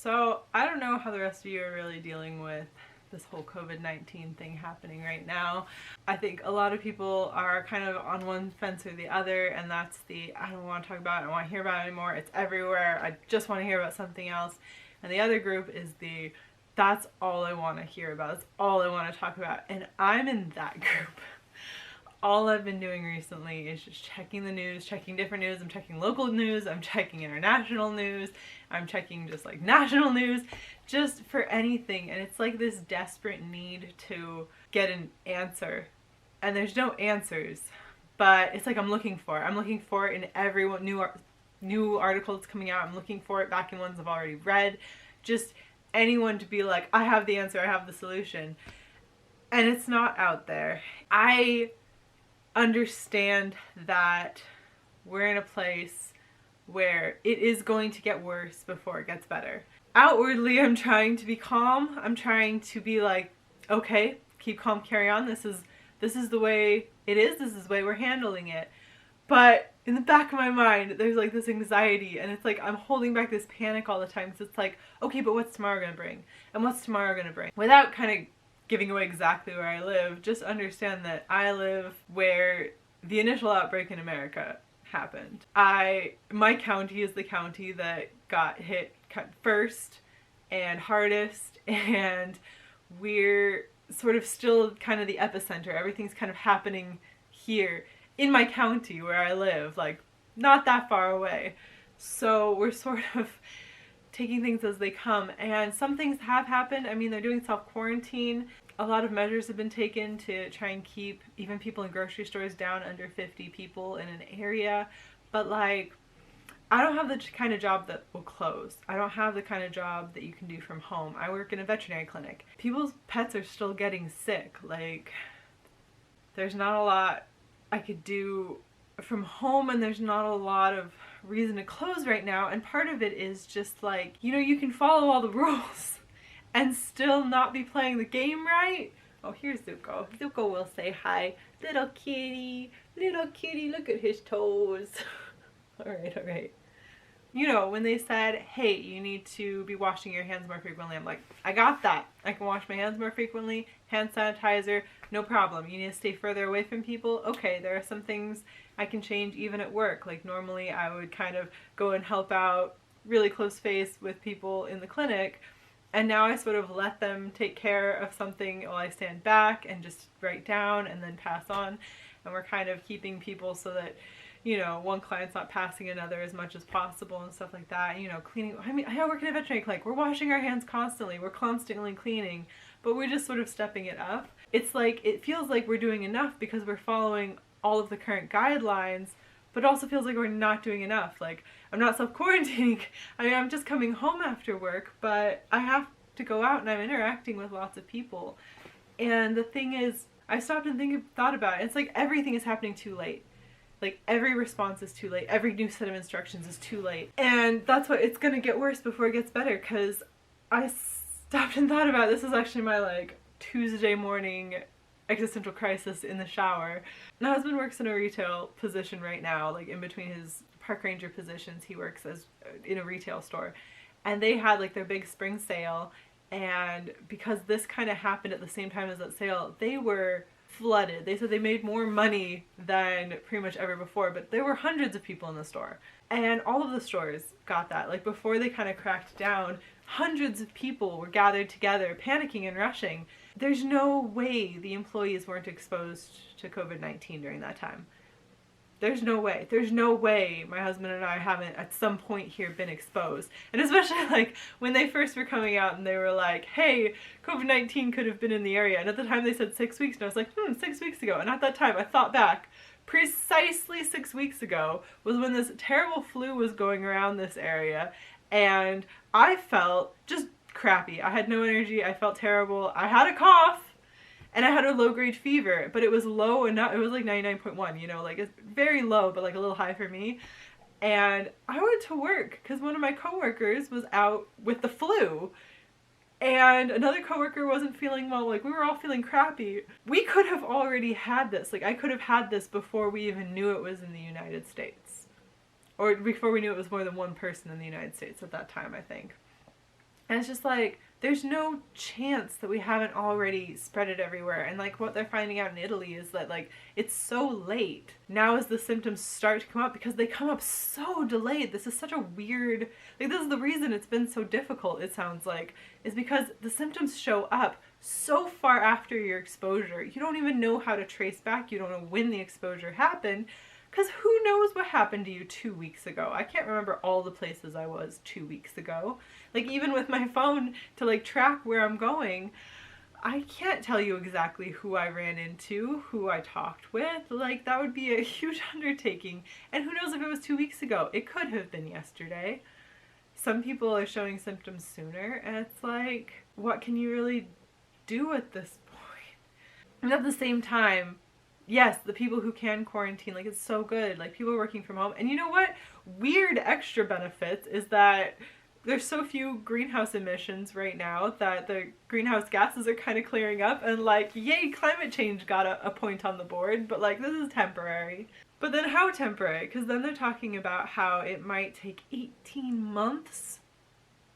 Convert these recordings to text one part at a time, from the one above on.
So I don't know how the rest of you are really dealing with this whole COVID-19 thing happening right now. I think a lot of people are kind of on one fence or the other, and that's the I don't want to talk about it, I don't want to hear about it anymore, it's everywhere, I just want to hear about something else. And the other group is the that's all I want to hear about, that's all I want to talk about. And I'm in that group. All I've been doing recently is just checking the news, checking different news. I'm checking local news, I'm checking international news, I'm checking just like national news, just for anything. And it's like this desperate need to get an answer. And there's no answers, but it's like I'm looking for it in every new article that's coming out. I'm looking for it back in ones I've already read. Just anyone to be like, I have the answer, I have the solution. And it's not out there. I understand that we're in a place where it is going to get worse before it gets better. Outwardly, I'm trying to be calm. I'm trying to be like, okay, keep calm, carry on. This is the way it is. This is the way we're handling it. But in the back of my mind, there's like this anxiety, and it's like I'm holding back this panic all the time because it's like, okay, but what's tomorrow gonna bring? And what's tomorrow gonna bring? Without kind of giving away exactly where I live, just understand that I live where the initial outbreak in America happened. My county is the county that got hit first and hardest, and we're sort of still kind of the epicenter. Everything's kind of happening here in my county where I live, like not that far away. So we're sort of taking things as they come, and some things have happened. I mean, they're doing self-quarantine. A lot of measures have been taken to try and keep even people in grocery stores down under 50 people in an area. But like, I don't have the kind of job that will close. I don't have the kind of job that you can do from home. I work in a veterinary clinic. People's pets are still getting sick. Like, there's not a lot I could do from home, and there's not a lot of reason to close right now. And part of it is just like, you know, you can follow all the rules and still not be playing the game right. Oh, here's Zuko. Zuko will say hi. Little kitty, look at his toes. All right. You know, when they said, hey, you need to be washing your hands more frequently, I'm like, I got that. I can wash my hands more frequently. Hand sanitizer, no problem. You need to stay further away from people. Okay, there are some things I can change even at work. Like normally I would kind of go and help out really close face with people in the clinic, and now I sort of let them take care of something while I stand back and just write down and then pass on. And we're kind of keeping people so that, you know, one client's not passing another as much as possible and stuff like that. You know, cleaning. I mean, I work in a veterinary clinic. We're washing our hands constantly. We're constantly cleaning, but we're just sort of stepping it up. It's like, it feels like we're doing enough because we're following all of the current guidelines, but it also feels like we're not doing enough. Like, I'm not self-quarantining. I mean, I'm just coming home after work, but I have to go out and I'm interacting with lots of people. And the thing is, I stopped and thought about it. It's like everything is happening too late. Like every response is too late. Every new set of instructions is too late. And that's what, it's gonna get worse before it gets better, because I stopped and thought about it. This is actually my like Tuesday morning existential crisis in the shower. My husband works in a retail position right now, like in between his park ranger positions, he works as in a retail store. And they had like their big spring sale, and because this kind of happened at the same time as that sale, they were flooded. They said they made more money than pretty much ever before, but there were hundreds of people in the store. And all of the stores got that. Like before they kind of cracked down, hundreds of people were gathered together, panicking and rushing. There's no way the employees weren't exposed to COVID-19 during that time. There's no way. There's no way my husband and I haven't at some point here been exposed. And especially like when they first were coming out and they were like, hey, COVID-19 could have been in the area. And at the time they said 6 weeks, and I was like, 6 weeks ago. And at that time I thought back, precisely 6 weeks ago was when this terrible flu was going around this area. And I felt just crappy. I had no energy. I felt terrible. I had a cough. And I had a low-grade fever, but it was low enough. It was like 99.1, you know, like it's very low, but like a little high for me. And I went to work because one of my coworkers was out with the flu, and another coworker wasn't feeling well. Like we were all feeling crappy. We could have already had this. Like I could have had this before we even knew it was in the United States, or before we knew it was more than one person in the United States at that time, I think. And it's just like, there's no chance that we haven't already spread it everywhere. And like what they're finding out in Italy is that like it's so late now as the symptoms start to come up, because they come up so delayed. This is such a weird, like this is the reason it's been so difficult, it sounds like, is because the symptoms show up so far after your exposure. You don't even know how to trace back. You don't know when the exposure happened, because who knows what happened to you 2 weeks ago. I can't remember all the places I was 2 weeks ago. Like even with my phone to like track where I'm going, I can't tell you exactly who I ran into, who I talked with. Like that would be a huge undertaking. And who knows if it was 2 weeks ago. It could have been yesterday. Some people are showing symptoms sooner, and it's like, what can you really do at this point? And at the same time, yes, the people who can quarantine, like it's so good. Like people working from home. And you know what? Weird extra benefits is that there's so few greenhouse emissions right now that the greenhouse gases are kind of clearing up, and like, yay, climate change got a point on the board, but like this is temporary. But then how temporary? Because then they're talking about how it might take 18 months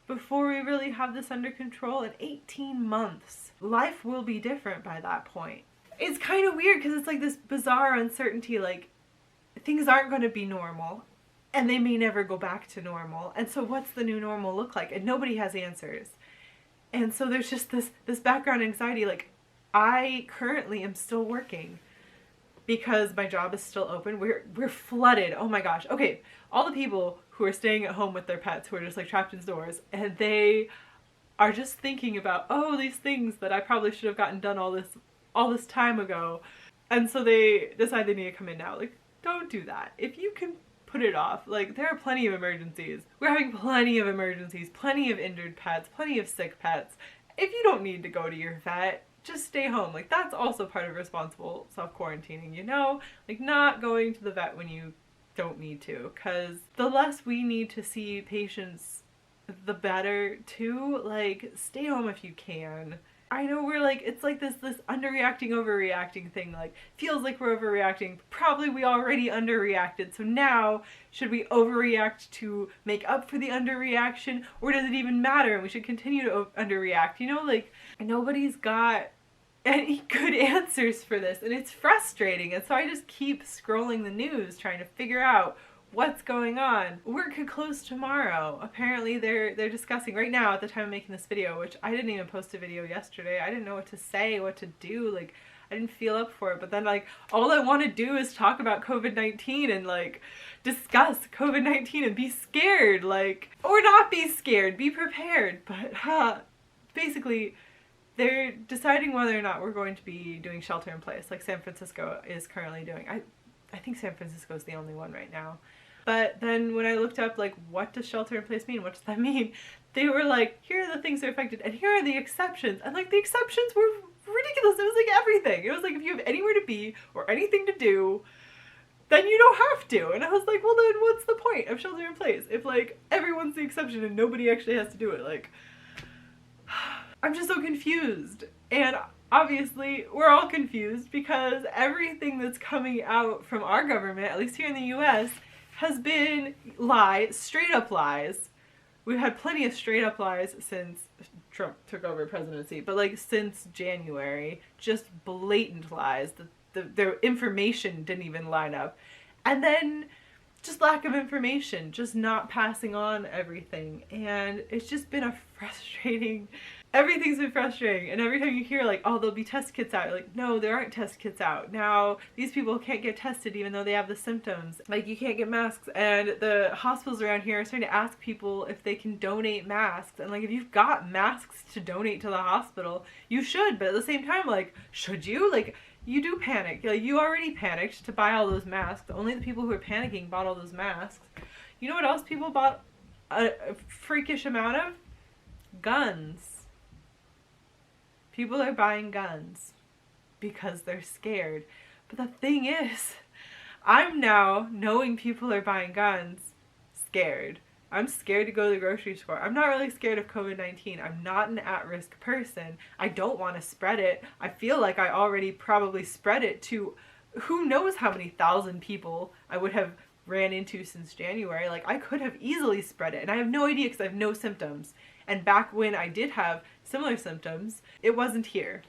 before we really have this under control. In 18 months. Life will be different by that point. It's kind of weird because it's like this bizarre uncertainty, like things aren't going to be normal. And they may never go back to normal. And so what's the new normal look like? And nobody has answers. And so there's just this background anxiety. Like, I currently am still working because my job is still open. We're flooded. Oh my gosh. Okay, all the people who are staying at home with their pets, who are just like trapped indoors, and they are just thinking about, oh, these things that I probably should have gotten done all this time ago. And so they decide they need to come in now. Like, don't do that. If you can put it off. Like, there are plenty of emergencies. We're having plenty of emergencies, plenty of injured pets, plenty of sick pets. If you don't need to go to your vet, just stay home. Like, that's also part of responsible self-quarantining, you know? Like, not going to the vet when you don't need to, because the less we need to see patients, the better too. Like, stay home if you can. I know we're like, it's like this underreacting, overreacting thing. Like, feels like we're overreacting. Probably we already underreacted. So now, should we overreact to make up for the underreaction? Or does it even matter and we should continue to underreact? You know, like, nobody's got any good answers for this. And it's frustrating. And so I just keep scrolling the news trying to figure out what's going on. Work could close tomorrow. Apparently they're discussing right now at the time of making this video, which I didn't even post a video yesterday. I didn't know what to say, what to do. Like, I didn't feel up for it. But then like, all I want to do is talk about COVID-19 and like discuss COVID-19 and be scared, like, or not be scared, be prepared. But basically they're deciding whether or not we're going to be doing shelter in place like San Francisco is currently doing. I think San Francisco is the only one right now. But then when I looked up, like, what does shelter in place mean? What does that mean? They were like, here are the things that are affected, and here are the exceptions. And, like, the exceptions were ridiculous. It was, like, everything. It was, like, if you have anywhere to be or anything to do, then you don't have to. And I was like, well, then what's the point of shelter in place? If, like, everyone's the exception and nobody actually has to do it. Like, I'm just so confused. And obviously, we're all confused because everything that's coming out from our government, at least here in the US, has been lies, straight up lies. We've had plenty of straight up lies since Trump took over presidency, but like since January, just blatant lies. The information didn't even line up. And then just lack of information, just not passing on everything. And it's just been a frustrating, everything's been frustrating. And every time you hear like, oh, there'll be test kits out, you're like, no, there aren't test kits out. Now, these people can't get tested even though they have the symptoms. Like, you can't get masks. And the hospitals around here are starting to ask people if they can donate masks. And like, if you've got masks to donate to the hospital, you should. But at the same time, like, should you? Like, you do panic. Like, you already panicked to buy all those masks. Only the people who are panicking bought all those masks. You know what else people bought a freakish amount of? Guns. People are buying guns because they're scared. But the thing is, I'm now, knowing people are buying guns, scared. I'm scared to go to the grocery store. I'm not really scared of COVID-19. I'm not an at-risk person. I don't want to spread it. I feel like I already probably spread it to who knows how many thousand people I would have ran into since January. Like, I could have easily spread it. And I have no idea because I have no symptoms. And back when I did have similar symptoms, it wasn't here,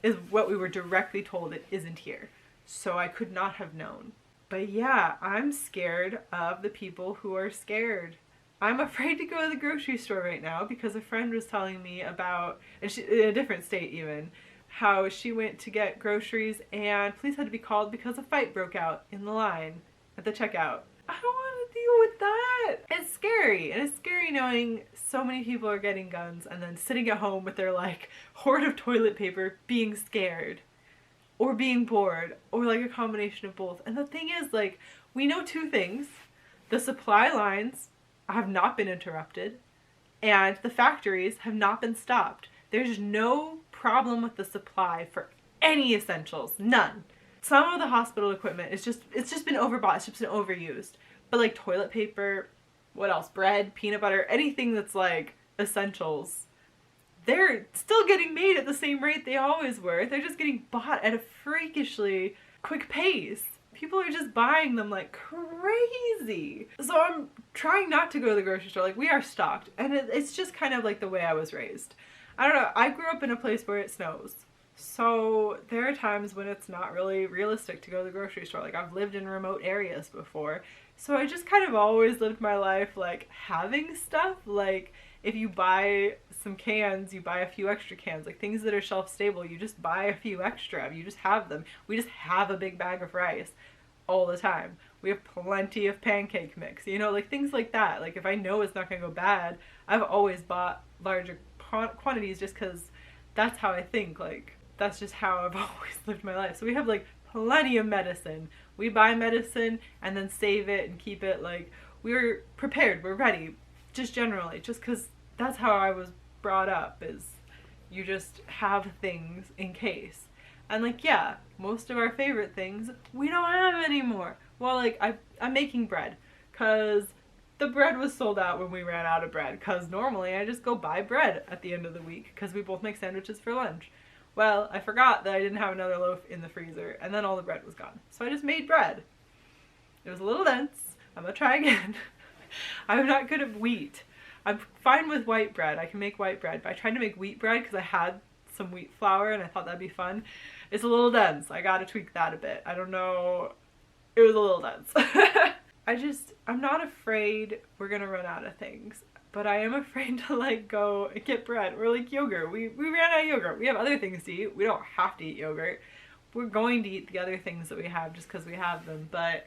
is what we were directly told. It isn't here. So I could not have known. But yeah, I'm scared of the people who are scared. I'm afraid to go to the grocery store right now because a friend was telling me about, and she, in a different state even, how she went to get groceries and police had to be called because a fight broke out in the line at the checkout. I don't want to deal with that. It's scary. And it's scary knowing so many people are getting guns and then sitting at home with their like hoard of toilet paper being scared or being bored or like a combination of both. And the thing is, like, we know two things. The supply lines have not been interrupted and the factories have not been stopped. There's no problem with the supply for any essentials. None. Some of the hospital equipment is it's just been overbought, it's just been overused. But like toilet paper, what else? Bread, peanut butter, anything that's like essentials, they're still getting made at the same rate they always were. They're just getting bought at a freakishly quick pace. People are just buying them like crazy. So I'm trying not to go to the grocery store. Like, we are stocked. And it's just kind of like the way I was raised. I don't know. I grew up in a place where it snows. So there are times when it's not really realistic to go to the grocery store. Like, I've lived in remote areas before. So I just kind of always lived my life like having stuff. Like, if you buy some cans, you buy a few extra cans. Like, things that are shelf stable, you just buy a few extra. You just have them. We just have a big bag of rice all the time. We have plenty of pancake mix, you know, like things like that. Like, if I know it's not gonna go bad, I've always bought larger quantities just because that's how I think. Like, that's just how I've always lived my life. So we have like plenty of medicine. We buy medicine and then save it and keep it. Like, we're prepared, we're ready, just generally, just because that's how I was brought up, is you just have things in case. And like, yeah, most of our favorite things we don't have anymore. Well, like, I'm making bread because the bread was sold out when we ran out of bread, because normally I just go buy bread at the end of the week because we both make sandwiches for lunch. Well, I forgot that I didn't have another loaf in the freezer, and then all the bread was gone. So I just made bread. It was a little dense. I'm gonna try again. I'm not good at wheat. I'm fine with white bread. I can make white bread, but I tried to make wheat bread because I had some wheat flour and I thought that'd be fun. It's a little dense. I gotta tweak that a bit. I don't know. It was a little dense. I'm not afraid we're gonna run out of things, but I am afraid to like go and get bread or like yogurt. We ran out of yogurt. We have other things to eat. We don't have to eat yogurt. We're going to eat the other things that we have just because we have them, but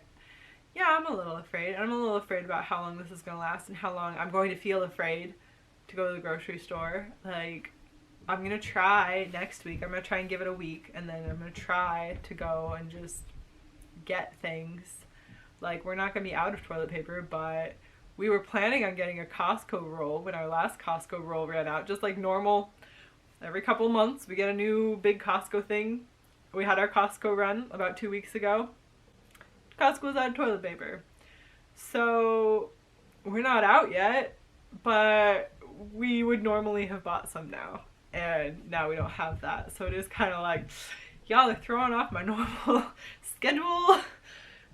yeah, I'm a little afraid. I'm a little afraid about how long this is going to last and how long I'm going to feel afraid to go to the grocery store. Like, I'm going to try next week. I'm going to try and give it a week, and then I'm going to try to go and just get things. Like, we're not going to be out of toilet paper, but we were planning on getting a Costco roll when our last Costco roll ran out. Just like normal, every couple months we get a new big Costco thing. We had our Costco run about 2 weeks ago. Costco's out of toilet paper. So we're not out yet, but we would normally have bought some now. And now we don't have that. So it is kind of like, y'all are throwing off my normal schedule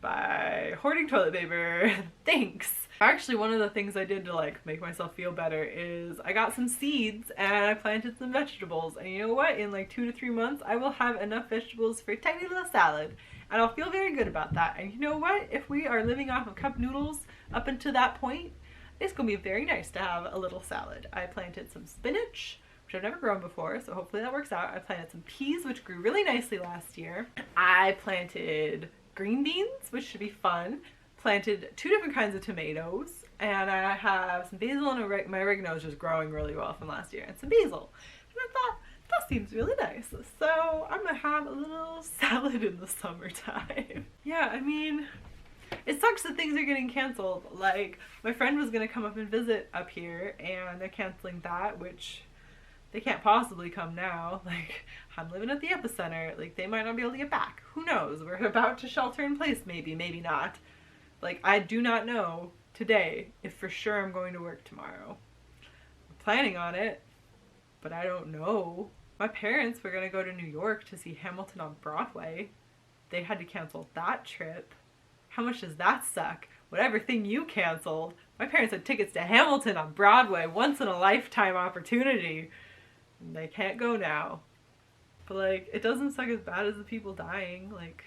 by hoarding toilet paper. Thanks. Actually, one of the things I did to like make myself feel better is I got some seeds and I planted some vegetables. And you know what? In like 2 to 3 months, I will have enough vegetables for a tiny little salad. And I'll feel very good about that. And you know what? If we are living off of cup noodles up until that point, it's going to be very nice to have a little salad. I planted some spinach, which I've never grown before, so hopefully that works out. I planted some peas, which grew really nicely last year. I planted green beans, which should be fun. Planted 2 different kinds of tomatoes. And I have some basil and my oregano is just growing really well from last year. And some basil. And I thought, that seems really nice. So I'm gonna have a little salad in the summertime. Yeah, I mean, it sucks that things are getting canceled. Like, my friend was gonna come up and visit up here and they're canceling that, which they can't possibly come now. Like, I'm living at the epicenter. Like, they might not be able to get back. Who knows? We're about to shelter in place, maybe, maybe not. Like, I do not know today if for sure I'm going to work tomorrow. I'm planning on it, but I don't know. My parents were going to go to New York to see Hamilton on Broadway. They had to cancel that trip. How much does that suck? whatever thing you canceled. My parents had tickets to Hamilton on Broadway, once in a lifetime opportunity. And they can't go now. But like, it doesn't suck as bad as the people dying. Like,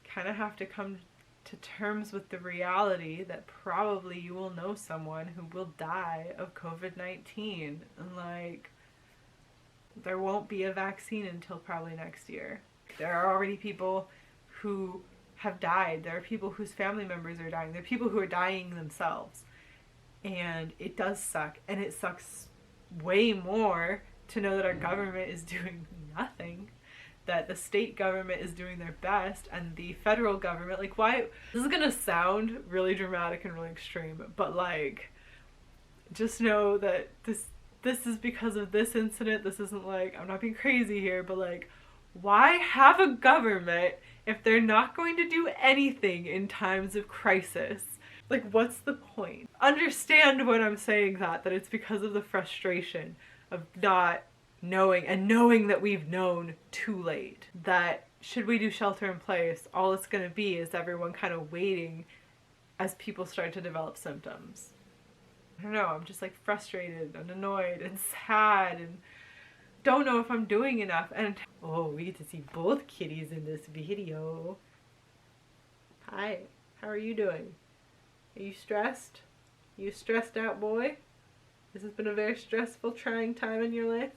kind of have to come to terms with the reality that probably you will know someone who will die of COVID-19. And like, there won't be a vaccine until probably next year. There are already people who have died. There are people whose family members are dying. There are people who are dying themselves. And it does suck. And it sucks way more to know that our government is doing nothing. That the state government is doing their best, and the federal government, like, why? This is gonna sound really dramatic and really extreme, but like, just know that this is because of this incident. This isn't like, I'm not being crazy here, but like, why have a government if they're not going to do anything in times of crisis? Like, what's the point? Understand when I'm saying that it's because of the frustration of not knowing, and knowing that we've known too late. That should we do shelter in place, all it's going to be is everyone kind of waiting as people start to develop symptoms. I don't know, I'm just like frustrated and annoyed and sad and don't know if I'm doing enough. And oh, we get to see both kitties in this video. Hi, how are you doing? Are you stressed? You stressed out, boy? This has been a very stressful, trying time in your life.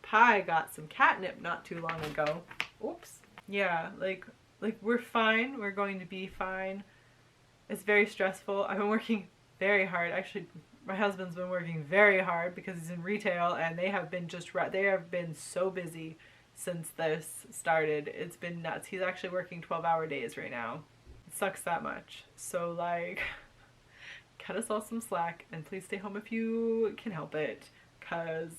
Pi got some catnip not too long ago. Oops. Yeah, like we're fine. We're going to be fine. It's very stressful. I've been working very hard. Actually, my husband's been working very hard because he's in retail, and they have been so busy since this started. It's been nuts. He's actually working 12-hour days right now. It sucks that much. So like, cut us all some slack, and please stay home if you can help it, because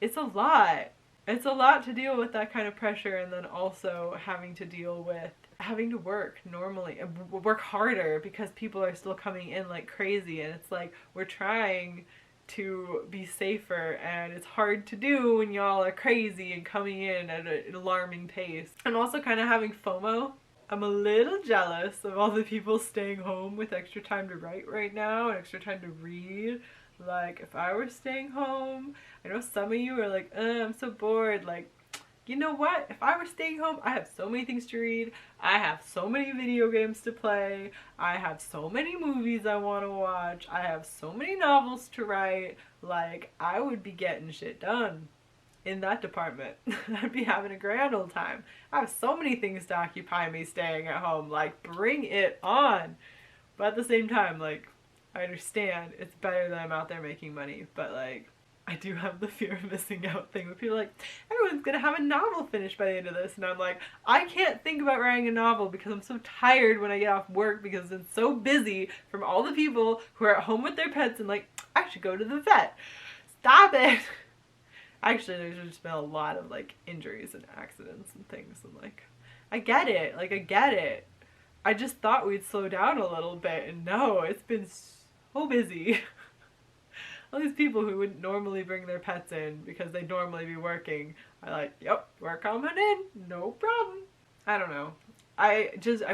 it's a lot. It's a lot to deal with that kind of pressure, and then also having to deal with having to work normally, work harder because people are still coming in like crazy, and it's like we're trying to be safer, and it's hard to do when y'all are crazy and coming in at an alarming pace. And also kind of having FOMO. I'm a little jealous of all the people staying home with extra time to write right now and extra time to read. Like, if I were staying home, I know some of you are like, I'm so bored. Like, you know what? If I were staying home, I have so many things to read. I have so many video games to play. I have so many movies I want to watch. I have so many novels to write. Like, I would be getting shit done in that department. I'd be having a grand old time. I have so many things to occupy me staying at home. Like, bring it on. But at the same time, like, I understand it's better that I'm out there making money, but like, I do have the fear of missing out thing where people are like, everyone's gonna have a novel finished by the end of this, and I'm like, I can't think about writing a novel because I'm so tired when I get off work because I'm so busy from all the people who are at home with their pets and like, I should go to the vet. Stop it! Actually, there's just been a lot of like injuries and accidents and things, and like, I get it, like I get it. I just thought we'd slow down a little bit, and no, it's been so busy. All these people who wouldn't normally bring their pets in because they'd normally be working are like, yep, we're coming in, no problem. I don't know. I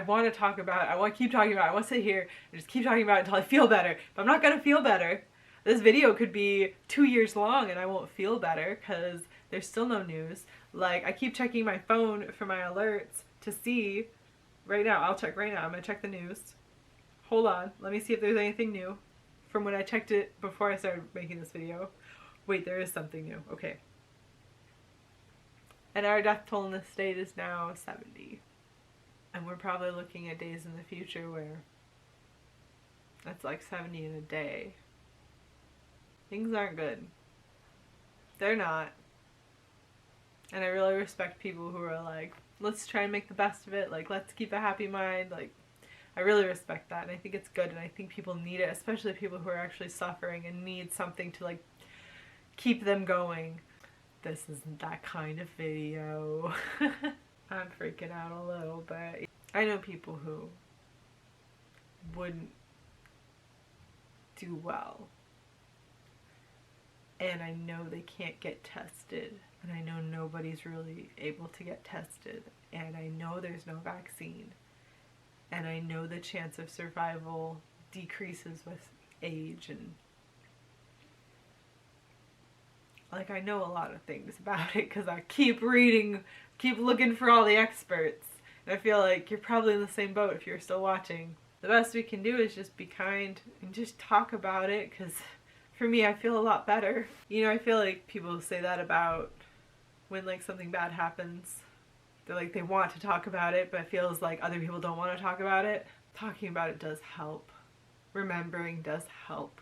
want to talk about it. I want to keep talking about it. I want to sit here and just keep talking about it until I feel better. But I'm not going to feel better. This video could be 2 years long and I won't feel better because there's still no news. Like, I keep checking my phone for my alerts to see. Right now, I'll check right now. I'm going to check the news. Hold on. Let me see if there's anything new from when I checked it before I started making this video. Wait, there is something new. Okay. And our death toll in this state is now 70. And we're probably looking at days in the future where that's like 70 in a day. Things aren't good. They're not. And I really respect people who are like, let's try and make the best of it. Like, let's keep a happy mind. Like, I really respect that, and I think it's good, and I think people need it, especially people who are actually suffering and need something to like keep them going. This isn't that kind of video. I'm freaking out a little bit. I know people who wouldn't do well, and I know they can't get tested, and I know nobody's really able to get tested, and I know there's no vaccine. And I know the chance of survival decreases with age, and like I know a lot of things about it because I keep reading, keep looking for all the experts, and I feel like you're probably in the same boat if you're still watching. The best we can do is just be kind and just talk about it, because for me I feel a lot better. You know, I feel like people say that about when like something bad happens. They're like, they want to talk about it, but it feels like other people don't want to talk about it. Talking about it does help. Remembering does help.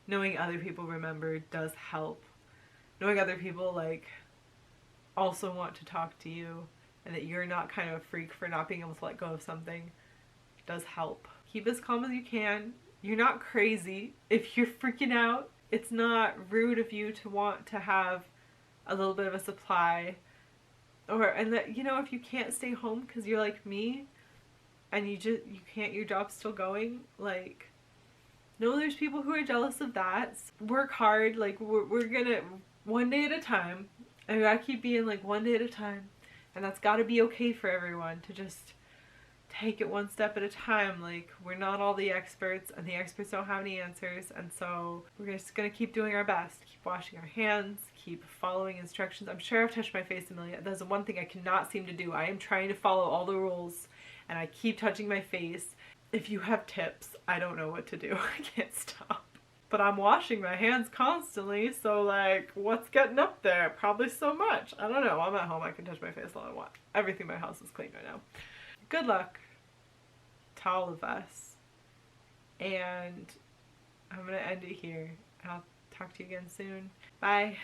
Knowing other people remember does help. Knowing other people like also want to talk to you, and that you're not kind of a freak for not being able to let go of something does help. Keep as calm as you can. You're not crazy. If you're freaking out, it's not rude of you to want to have a little bit of a supply. And that, you know, if you can't stay home because you're like me and you can't, your job's still going, like, no, there's people who are jealous of that. Work hard. Like, we're gonna, one day at a time. And we gotta keep being like one day at a time. And that's gotta be okay for everyone, to just take it one step at a time. Like, we're not all the experts, and the experts don't have any answers, and so we're just gonna keep doing our best. Keep washing our hands, keep following instructions. I'm sure I've touched my face a million. That's the one thing I cannot seem to do. I am trying to follow all the rules, and I keep touching my face. If you have tips, I don't know what to do. I can't stop. But I'm washing my hands constantly, so like, what's getting up there? Probably so much. I don't know. I'm at home. I can touch my face all I want. Everything in my house is clean right now. Good luck to all of us. And I'm going to end it here. I'll talk to you again soon. Bye.